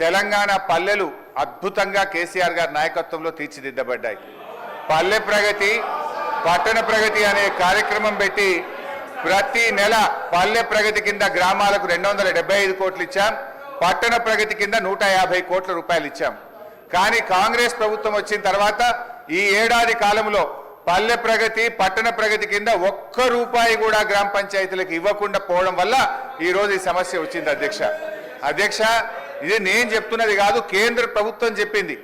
తెలంగాణ పల్లెలు అద్భుతంగా కేసీఆర్ గారి నాయకత్వంలో తీర్చిదిద్దబడ్డాయి. పల్లె ప్రగతి, పట్టణ ప్రగతి అనే కార్యక్రమం పెట్టి ప్రతి నెల పల్లె ప్రగతి కింద గ్రామాలకు 275 కోట్లు ఇచ్చాం, పట్టణ ప్రగతి కింద 150 కోట్ల రూపాయలు ఇచ్చాం. కానీ కాంగ్రెస్ ప్రభుత్వం వచ్చిన తర్వాత ఈ ఏడాది కాలంలో పల్లె ప్రగతి, పట్టణ ప్రగతి కింద ఒక్క రూపాయి కూడా గ్రామ పంచాయతీలకు ఇవ్వకుండా పోవడం వల్ల ఈరోజు ఈ సమస్య వచ్చింది. అధ్యక్ష, ఇది నేను చెప్తున్నది కాదు, కేంద్ర ప్రభుత్వం చెప్పింది.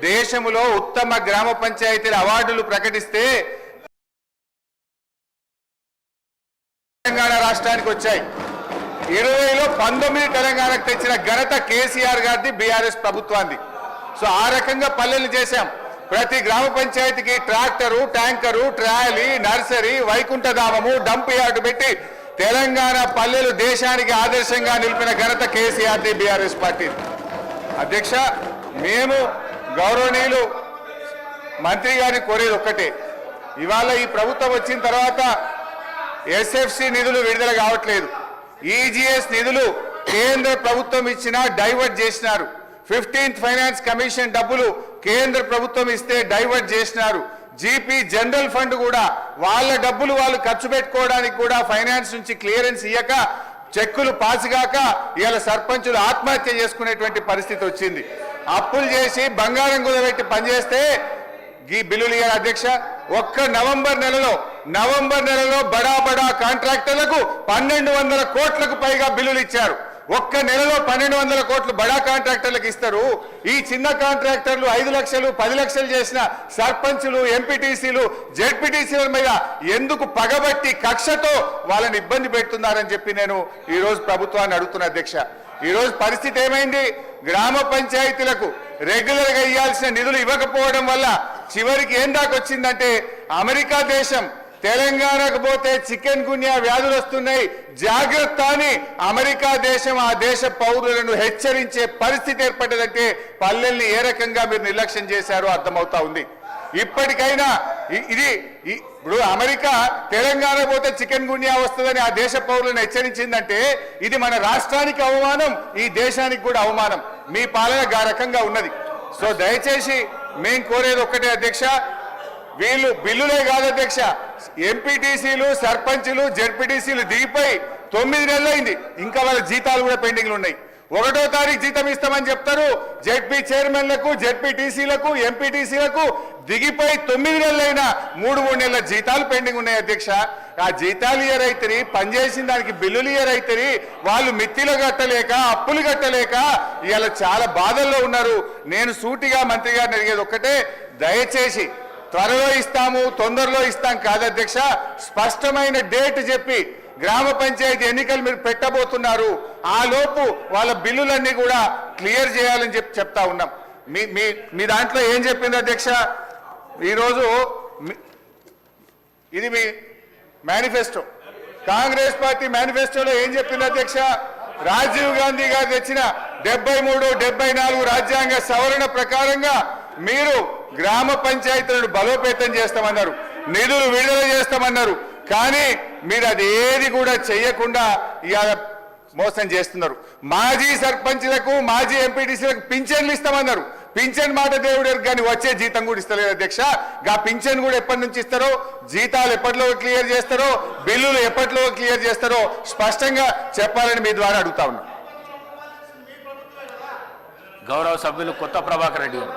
దేశంలో ఉత్తమ గ్రామ పంచాయతీల అవార్డులు ప్రకటిస్తే తెలంగాణ రాష్ట్రానికి వచ్చాయి. 20లో 19 తెలంగాణకు తెచ్చిన ఘనత కేసీఆర్ గారిది, బీఆర్ఎస్ ప్రభుత్వాన్ని. సో ఆ రకంగా పల్లెలు చేశాం. ప్రతి గ్రామ పంచాయతీకి ట్రాక్టరు, ట్యాంకరు, ట్రాలీ, నర్సరీ, వైకుంఠధామము, డంప్ యార్డు పెట్టి తెలంగాణ పల్లెలు దేశానికి ఆదర్శంగా నిలిపిన ఘనత కేసీఆర్ది, బీఆర్ఎస్ పార్టీ. అధ్యక్ష, మేము గౌరవనీయులు మంత్రి గారిని కోరేది ఒక్కటే, ఇవాళ ఈ ప్రభుత్వం వచ్చిన తర్వాత ఎస్ఎఫ్సి నిధులు విడుదల కావట్లేదు. ఈజీఎస్ నిధులు కేంద్ర ప్రభుత్వం ఇచ్చినా డైవర్ట్ చేసినారు. 15th ఫైనాన్స్ కమిషన్ డబ్బులు కేంద్ర ప్రభుత్వం ఇస్తే డైవర్ట్ చేసినారు. జీపీ జనరల్ ఫండ్ కూడా వాళ్ళ డబ్బులు వాళ్ళు ఖర్చు పెట్టుకోవడానికి కూడా ఫైనాన్స్ నుంచి క్లియరెన్స్ ఇయ్యక, చెక్కులు పాసుగాక ఇవాళ సర్పంచులు ఆత్మహత్య చేసుకునేటువంటి పరిస్థితి వచ్చింది. అప్పులు చేసి బంగారం కుదబెట్టి పనిచేస్తే ఈ బిల్లులు ఇయ్యారు. అధ్యక్ష, ఒక్క నవంబర్ నెలలో బడా బడా కాంట్రాక్టర్లకు 1200 కోట్లకు పైగా బిల్లులు ఇచ్చారు. ఒక్క నెలలో 1200 కోట్లు బడా కాంట్రాక్టర్లకు ఇస్తారు. ఈ చిన్న కాంట్రాక్టర్లు 5 లక్షలు 10 లక్షలు చేసిన సర్పంచులు, ఎంపీటీసీలు, జెడ్పీటీసీల మీద ఎందుకు పగబట్టి కక్షతో వాళ్ళని ఇబ్బంది పెడుతున్నారని చెప్పి నేను ఈరోజు ప్రభుత్వాన్ని అడుగుతున్నా. అధ్యక్ష, ఈరోజు పరిస్థితి ఏమైంది? గ్రామ పంచాయతీలకు రెగ్యులర్గా ఇవ్వాల్సిన నిధులు ఇవ్వకపోవడం వల్ల చివరికి ఏం దాకా వచ్చిందంటే, అమెరికా దేశం తెలంగాణకు పోతే చికెన్ గున్యా వ్యాధులు వస్తున్నాయి, జాగ్రత్త అని అమెరికా దేశం ఆ దేశ పౌరులను హెచ్చరించే పరిస్థితి ఏర్పడ్డదంటే పల్లెల్ని ఏ రకంగా మీరు నిర్లక్ష్యం చేశారో అర్థమవుతా ఉంది. ఇప్పటికైనా ఇప్పుడు అమెరికా తెలంగాణ పోతే చికెన్ గున్యా వస్తుందని ఆ దేశ పౌరులను హెచ్చరించిందంటే ఇది మన రాష్ట్రానికి అవమానం, ఈ దేశానికి కూడా అవమానం. మీ పాలన ఆ రకంగా ఉన్నది. సో దయచేసి మేం కోరేది ఒక్కటే అధ్యక్ష, వీళ్ళు బిల్లులే కాదు అధ్యక్ష, ఎంపీటీసీలు, సర్పంచులు, జెడ్పీటీసీలు దిగిపోయి 9 నెలలు అయింది, ఇంకా వాళ్ళ జీతాలు కూడా పెండింగ్లు ఉన్నాయి. 1వ తారీఖు జీతం ఇస్తామని చెప్తారు. జెడ్పీ చైర్మన్లకు, జెడ్పీటీసీలకు, ఎంపీటీసీలకు దిగిపోయి 9 నెలలైనా 3 నెలల జీతాలు పెండింగ్ ఉన్నాయి. అధ్యక్ష, ఆ జీతాలు ఇయరైతే పనిచేసిన దానికి బిల్లులు ఇయరైతే వాళ్ళు మిత్తిలు కట్టలేక, అప్పులు కట్టలేక ఇవాళ చాలా బాధల్లో ఉన్నారు. నేను సూటిగా మంత్రి గారిని అడిగేది ఒక్కటే, దయచేసి త్వరలో ఇస్తాము, తొందరలో ఇస్తాం కాదు అధ్యక్ష, స్పష్టమైన డేట్ చెప్పి గ్రామ పంచాయతీ ఎన్నికలు మీరు పెట్టబోతున్నారు, ఆ లోపు వాళ్ళ బిల్లులన్నీ కూడా క్లియర్ చేయాలని చెప్తా ఉన్నాం. మీ దాంట్లో ఏం చెప్పింది అధ్యక్ష? ఈరోజు ఇది మీ మేనిఫెస్టో, కాంగ్రెస్ పార్టీ మేనిఫెస్టోలో ఏం చెప్పింది అధ్యక్ష? రాజీవ్ గాంధీ గారు తెచ్చిన 73, 74 రాజ్యాంగ సవరణ ప్రకారంగా మీరు గ్రామ పంచాయతీలను బలోపేతం చేస్తామన్నారు, నిధులు విడుదల చేస్తామన్నారు. కానీ మీరు అదేది కూడా చేయకుండా ఇవాళ మోసం చేస్తున్నారు. మాజీ సర్పంచ్లకు, మాజీ ఎంపీటీసీలకు పింఛన్లు ఇస్తామన్నారు. పింఛన్ మాట దేవుడు కానీ వచ్చే జీతం కూడా ఇస్తలేదు అధ్యక్ష. గా పింఛన్ కూడా ఎప్పటి నుంచి ఇస్తారో, జీతాలు ఎప్పట్లో క్లియర్ చేస్తారో, బిల్లులు ఎప్పట్లో క్లియర్ చేస్తారో స్పష్టంగా చెప్పాలని మీ ద్వారా అడుగుతా ఉన్నా. గౌరవ సభ్యులు కొత్త ప్రభాకర్ రెడ్డి గారు.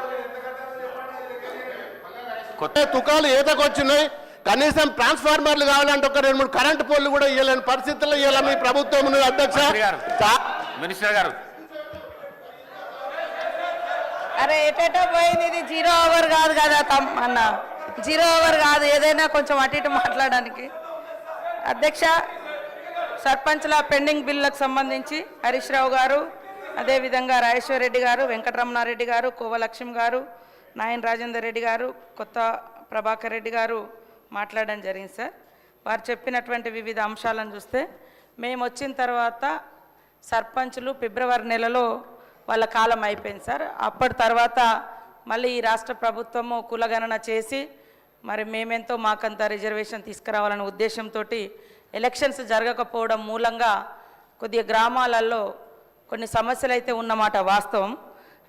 కొత్త తుకాలు ఏదకొచ్చినాయి, కనీసం ట్రాన్స్ఫార్మర్లు కావాలంటే ఒక 2-3 కరెంటు పోల్లు కూడా ఇవ్వలేని పరిస్థితుల్లో ఇవ్వాలి మీ ప్రభుత్వం ఉన్నది అధ్యక్ష. మినిస్టర్ గారు, అరే ఎటేటో పోయింది, ఇది 0 అవర్ కాదు కదా అన్న, 0 అవర్ కాదు, ఏదైనా కొంచెం అటు ఇటు మాట్లాడడానికి. అధ్యక్ష, సర్పంచ్ల పెండింగ్ బిల్లులకు సంబంధించి హరీష్ రావు గారు, అదేవిధంగా రాజేశ్వర్ రెడ్డి గారు, వెంకటరమణారెడ్డి గారు, కోవలక్ష్మి గారు, నాయన్ రాజేందర్ రెడ్డి గారు, కొత్త ప్రభాకర్ రెడ్డి గారు మాట్లాడడం జరిగింది. సార్, వారు చెప్పినటువంటి వివిధ అంశాలను చూస్తే మేము వచ్చిన తర్వాత సర్పంచులు ఫిబ్రవరి నెలలో వాళ్ళ కాలం అయిపోయింది సార్. అప్పటి తర్వాత మళ్ళీ ఈ రాష్ట్ర ప్రభుత్వము కులగణన చేసి మరి మేమెంతో మాకంత రిజర్వేషన్ తీసుకురావాలనే ఉద్దేశంతో ఎలక్షన్స్ జరగకపోవడం మూలంగా కొద్దిగా గ్రామాలలో కొన్ని సమస్యలు అయితే ఉన్నమాట వాస్తవం.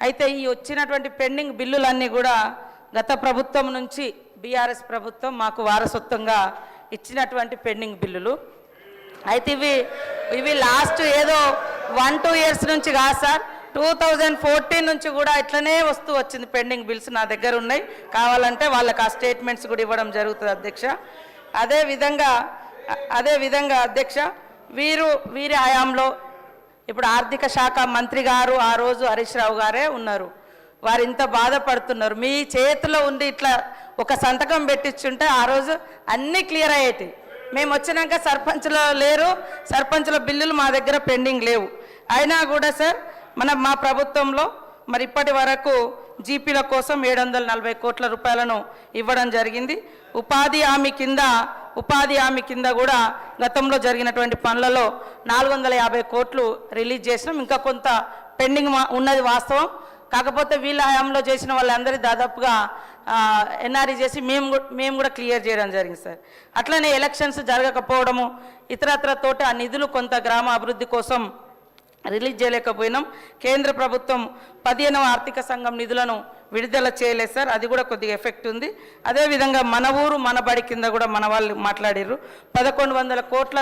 అయితే ఈ వచ్చినటువంటి పెండింగ్ బిల్లులన్నీ కూడా గత ప్రభుత్వం నుంచి బీఆర్ఎస్ ప్రభుత్వం మాకు వారసత్వంగా ఇచ్చినటువంటి పెండింగ్ బిల్లులు. అయితే ఇవి లాస్ట్ ఏదో 1-2 ఇయర్స్ నుంచి కాదు సార్, 2014 నుంచి కూడా ఇట్లనే వస్తూ వచ్చింది. పెండింగ్ బిల్స్ నా దగ్గర ఉన్నాయి, కావాలంటే వాళ్ళకి ఆ స్టేట్మెంట్స్ కూడా ఇవ్వడం జరుగుతుంది అధ్యక్ష. అదేవిధంగా అధ్యక్ష, వీరి హయాంలో ఇప్పుడు ఆర్థిక శాఖ మంత్రి గారు ఆ రోజు హరీష్ రావు గారే ఉన్నారు. వారు ఇంత బాధపడుతున్నారు. మీ చేతిలో ఉండి ఇట్లా ఒక సంతకం పెట్టించుంటే ఆ రోజు అన్నీ క్లియర్ అయ్యేటి. మేము వచ్చినాక సర్పంచ్లో లేరు, సర్పంచ్ల బిల్లులు మా దగ్గర పెండింగ్ లేవు. అయినా కూడా సార్ మా ప్రభుత్వంలో మరి ఇప్పటి వరకు జీపీల కోసం 740 కోట్ల రూపాయలను ఇవ్వడం జరిగింది. ఉపాధి హామీ కింద కూడా గతంలో జరిగినటువంటి పనులలో 450 కోట్లు రిలీజ్ చేసినాం. ఇంకా కొంత పెండింగ్ ఉన్నది వాస్తవం. కాకపోతే వీళ్ళ హయాంలో చేసిన వాళ్ళందరి దాదాపుగా ఎన్ఆర్ఈ చేసి మేము కూడా క్లియర్ చేయడం జరిగింది సార్. అట్లనే ఎలక్షన్స్ జరగకపోవడము ఇతరత్రతోటి ఆ నిధులు కొంత గ్రామ అభివృద్ధి కోసం రిలీజ్ చేయలేకపోయినాం. కేంద్ర ప్రభుత్వం 15వ ఆర్థిక సంఘం నిధులను విడుదల చేయలేదు సార్, అది కూడా కొద్దిగా ఎఫెక్ట్ ఉంది. అదేవిధంగా మన ఊరు మన బడి కింద కూడా మన వాళ్ళు మాట్లాడారు. 1100 కోట్ల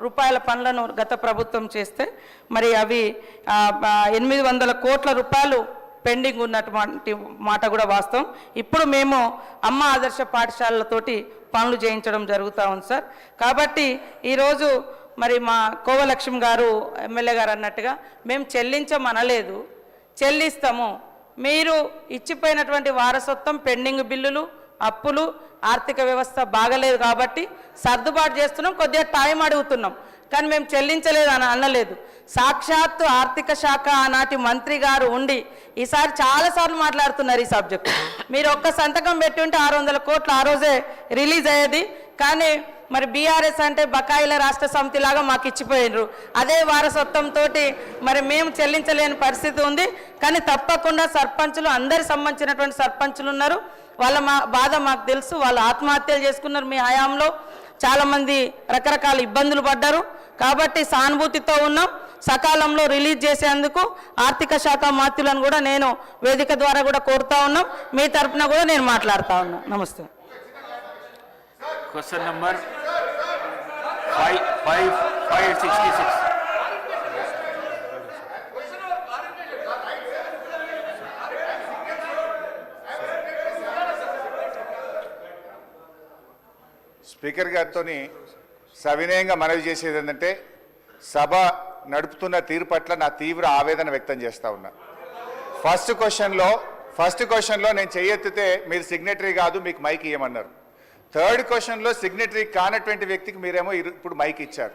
రూపాయల పనులను గత ప్రభుత్వం చేస్తే మరి అవి 800 కోట్ల రూపాయలు పెండింగ్ ఉన్నటువంటి మాట కూడా వాస్తవం. ఇప్పుడు మేము అమ్మ ఆదర్శ పాఠశాలలతోటి పనులు చేయించడం జరుగుతూ ఉంది సార్. కాబట్టి ఈరోజు మరి మా కోవలక్ష్మి గారు ఎమ్మెల్యే గారు అన్నట్టుగా మేము చెల్లించమనలేదు, చెల్లిస్తాము. మీరు ఇచ్చిపోయినటువంటి వారసత్వం పెండింగ్ బిల్లులు, అప్పులు, ఆర్థిక వ్యవస్థ బాగలేదు కాబట్టి సర్దుబాటు చేస్తున్నాం, కొద్దిగా టైం అడుగుతున్నాం. కానీ మేము చెల్లించలేదు అని అనలేదు. సాక్షాత్తు ఆర్థిక శాఖ ఆనాటి మంత్రి గారు ఉండి ఈసారి చాలాసార్లు మాట్లాడుతున్నారు ఈ సబ్జెక్ట్. మీరు ఒక్క సంతకం పెట్టి ఉంటే 600 కోట్లు ఆ రోజే రిలీజ్ అయ్యేది. కానీ మరి బీఆర్ఎస్ అంటే బకాయిల రాష్ట్ర సమితి లాగా మాకు ఇచ్చిపోయినరు. అదే వారసత్వంతో మరి మేము చెల్లించలేని పరిస్థితి ఉంది. కానీ తప్పకుండా సర్పంచులు, అందరికి సంబంధించినటువంటి సర్పంచులు ఉన్నారు, వాళ్ళ బాధ మాకు తెలుసు. వాళ్ళు ఆత్మహత్యలు చేసుకున్నారు మీ హయాంలో, చాలామంది రకరకాల ఇబ్బందులు పడ్డారు. కాబట్టి సానుభూతితో ఉన్నాం. సకాలంలో రిలీజ్ చేసేందుకు ఆర్థిక శాఖ మంత్రులను కూడా నేను వేదిక ద్వారా కూడా కోరుతా ఉన్నాం. మీ తరఫున కూడా నేను మాట్లాడుతూ ఉన్నాను. నమస్తే. Question number 566. స్పీకర్ గారితో సవినయంగా మనవి చేసేది ఏంటంటే, సభ నడుపుతున్న తీరు పట్ల నా తీవ్ర ఆవేదన వ్యక్తం చేస్తూ ఉన్నా. ఫస్ట్ క్వశ్చన్లో నేను చెయ్యెత్తితే మీరు సిగ్నేటరీ కాదు, మీకు మైక్ ఇవ్వమన్నారు. థర్డ్ క్వశ్చన్లో సిగ్నేటరీ కానటువంటి వ్యక్తికి మీరేమో ఇప్పుడు మైక్ ఇచ్చారు.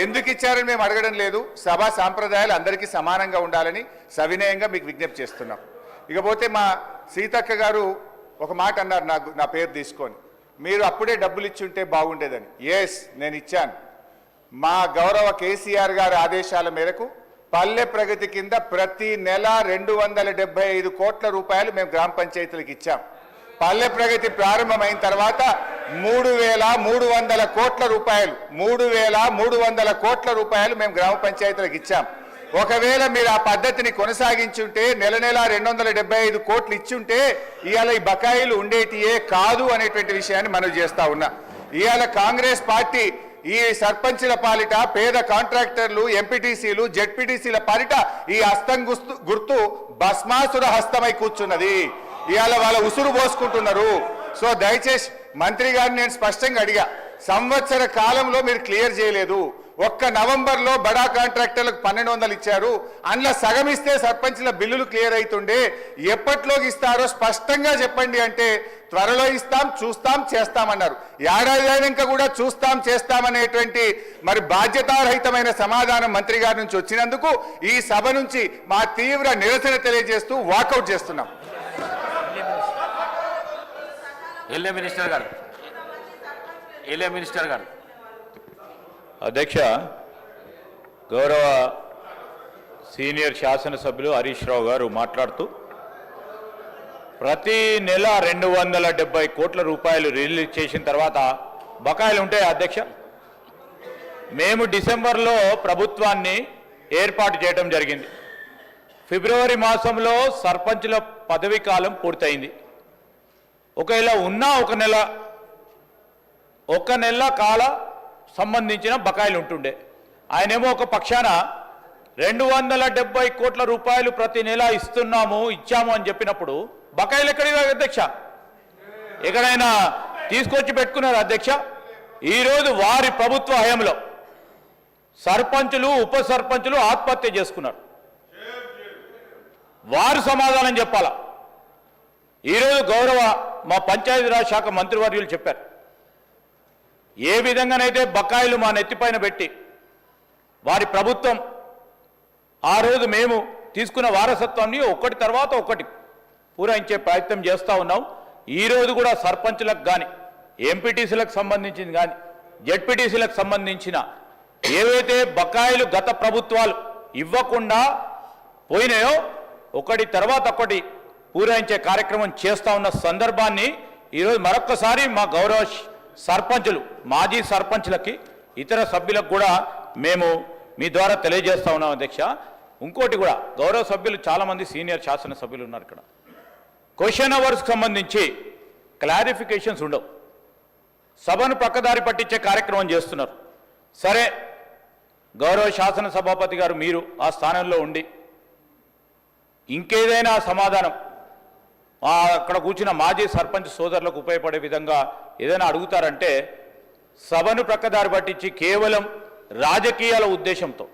ఎందుకు ఇచ్చారని మేము అడగడం లేదు. సభా సాంప్రదాయాలు అందరికీ సమానంగా ఉండాలని సవినయంగా మీకు విజ్ఞప్తి చేస్తున్నాం. ఇకపోతే మా సీతక్క గారు ఒక మాట అన్నారు, నా పేరు తీసుకొని, మీరు అప్పుడే డబ్బులు ఇచ్చి ఉంటే బాగుండేదని. ఎస్, నేను ఇచ్చాను. మా గౌరవ కేసీఆర్ గారి ఆదేశాల మేరకు పల్లె ప్రగతి కింద ప్రతి నెల 275 కోట్ల రూపాయలు మేము గ్రామ పంచాయతీలకు ఇచ్చాం. పల్లె ప్రగతి ప్రారంభమైన తర్వాత 3,300 కోట్ల రూపాయలు 3,300 కోట్ల రూపాయలు మేము గ్రామ పంచాయతీలకు ఇచ్చాం. ఒకవేళ మీరు ఆ పద్ధతిని కొనసాగించుంటే నెల 275 కోట్లు ఇచ్చుంటే ఇవాళ ఈ బకాయిలు ఉండేటియే కాదు అనేటువంటి విషయాన్ని మనం చేస్తా ఉన్నా. ఇవాళ కాంగ్రెస్ పార్టీ ఈ సర్పంచుల పాలిట, పేద కాంట్రాక్టర్లు, ఎంపీటీసీలు, జెడ్పీటీసీల పాలిట ఈ హస్తం గుర్తు భస్మాసుర హస్తమై కూర్చున్నది. ఇవాళ వాళ్ళ ఉసురు పోసుకుంటున్నారు. సో దయచేసి మంత్రి గారిని నేను స్పష్టంగా అడిగా, సంవత్సర కాలంలో మీరు క్లియర్ చేయలేదు. ఒక్క నవంబర్లో బడా కాంట్రాక్టర్లకు 1,200 ఇచ్చారు. అందులో సగం ఇస్తే సర్పంచ్ల బిల్లులు క్లియర్ అవుతుండే. ఎప్పట్లోకి ఇస్తారో స్పష్టంగా చెప్పండి అంటే, త్వరలో ఇస్తాం, చూస్తాం, చేస్తామన్నారు. ఏడాది అయినాక కూడా చూస్తాం, చేస్తామనేటువంటి మరి బాధ్యతారహితమైన సమాధానం మంత్రి గారి నుంచి వచ్చినందుకు ఈ సభ నుంచి మా తీవ్ర నిరసన తెలియజేస్తూ వాకౌట్ చేస్తున్నాం. ఎల్ఏ మినిస్టర్ గారు. అధ్యక్ష, గౌరవ సీనియర్ శాసనసభ్యులు హరీష్ రావు గారు మాట్లాడుతూ ప్రతి నెల 270 కోట్ల రూపాయలు రిలీజ్ చేసిన తర్వాత బకాయిలు ఉంటాయి. అధ్యక్ష, మేము డిసెంబర్లో ప్రభుత్వాన్ని ఏర్పాటు చేయడం జరిగింది. ఫిబ్రవరి మాసంలో సర్పంచుల పదవీ కాలం పూర్తయింది. ఒకవేళ ఉన్న ఒక నెల కాల సంబంధించిన బకాయిలు ఉంటుండే. ఆయనేమో ఒక పక్షాన 270 కోట్ల రూపాయలు ప్రతి నెల ఇచ్చాము అని చెప్పినప్పుడు బకాయిలు ఎక్కడివి అధ్యక్ష? ఎక్కడైనా తీసుకొచ్చి పెట్టుకున్నారు అధ్యక్ష? ఈరోజు వారి ప్రభుత్వ హయాంలో సర్పంచులు ఉప సర్పంచులు ఆత్మహత్య చేసుకున్నారు. వారు సమాధానం చెప్పాలా? ఈరోజు గౌరవ మా పంచాయతీరాజ్ శాఖ మంత్రివర్యులు చెప్పారు, ఏ విధంగానైతే బకాయిలు మా నెత్తిపైన పెట్టి వారి ప్రభుత్వం ఆ రోజు మేము తీసుకున్న వారసత్వాన్ని ఒకటి తర్వాత ఒకటి పూరించే ప్రయత్నం చేస్తూ ఉన్నాం. ఈరోజు కూడా సర్పంచులకు కానీ ఎంపీటీసీలకు సంబంధించింది కానీ జెడ్పీటీసీలకు సంబంధించిన ఏవైతే బకాయిలు గత ప్రభుత్వాలు ఇవ్వకుండా పోయినాయో ఒకటి తర్వాత ఒకటి పూరించే కార్యక్రమం చేస్తూ ఉన్న సందర్భాన్ని ఈరోజు మరొక్కసారి మా గౌరవ సర్పంచులు మాజీ సర్పంచులకి ఇతర సభ్యులకు కూడా మేము మీ ద్వారా తెలియజేస్తా ఉన్నాం అధ్యక్ష. ఇంకోటి కూడా గౌరవ సభ్యులు చాలామంది సీనియర్ శాసనసభ్యులు ఉన్నారు ఇక్కడ. క్వశ్చన్ అవర్స్కి సంబంధించి క్లారిఫికేషన్స్ ఉండవు, సభను పక్కదారి పట్టించే కార్యక్రమం చేస్తున్నారు. సరే, గౌరవ శాసనసభాపతి గారు మీరు ఆ స్థానంలో ఉండి ఇంకేదైనా సమాధానం అక్కడ కూర్చున్న మాజీ సర్పంచ్ సోదరులకు ఉపయోగపడే విధంగా ఏదైనా అడుగుతారంటే సభను ప్రక్కదారి పట్టించి కేవలం రాజకీయాల ఉద్దేశంతో